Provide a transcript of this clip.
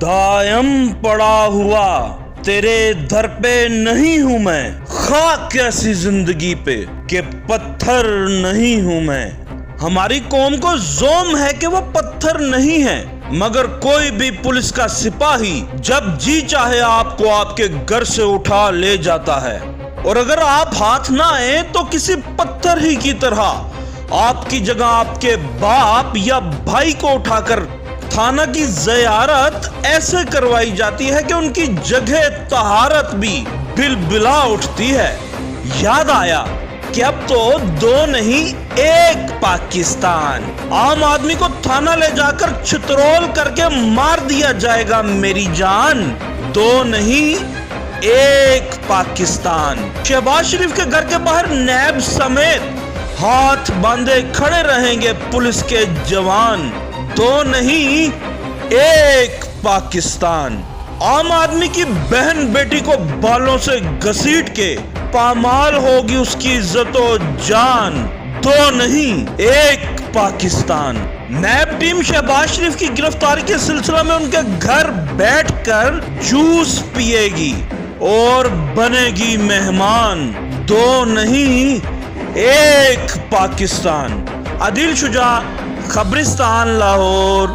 دائم پڑا ہوا تیرے در پہ نہیں ہوں میں، خاک ایسی زندگی پہ کہ پتھر نہیں ہوں میں۔ ہماری قوم کو زوم ہے کہ وہ پتھر نہیں ہے، مگر کوئی بھی پولیس کا سپاہی جب جی چاہے آپ کو آپ کے گھر سے اٹھا لے جاتا ہے، اور اگر آپ ہاتھ نہ آئیں تو کسی پتھر ہی کی طرح آپ کی جگہ آپ کے باپ یا بھائی کو اٹھا کر تھانہ کی زیارت ایسے کروائی جاتی ہے کہ ان کی جگہ طہارت بھی بلبلا اٹھتی ہے۔ یاد آیا کہ اب تو دو نہیں ایک پاکستان۔ عام آدمی کو تھانہ لے جا کر چترول کر کے مار دیا جائے گا میری جان، دو نہیں ایک پاکستان۔ شہباز شریف کے گھر کے باہر نیب سمیت ہاتھ باندھے کھڑے رہیں گے پولیس کے جوان، دو نہیں ایک پاکستان۔ عام آدمی کی بہن بیٹی کو بالوں سے گھسیٹ کے پامال ہوگی اس کی عزت و جان، دو نہیں ایک پاکستان۔ نیب ٹیم شہباز شریف کی گرفتاری کے سلسلہ میں ان کے گھر بیٹھ کر جوس پیے گی اور بنے گی مہمان، دو نہیں ایک پاکستان۔ عادل شجاع، خبرستان، لاہور۔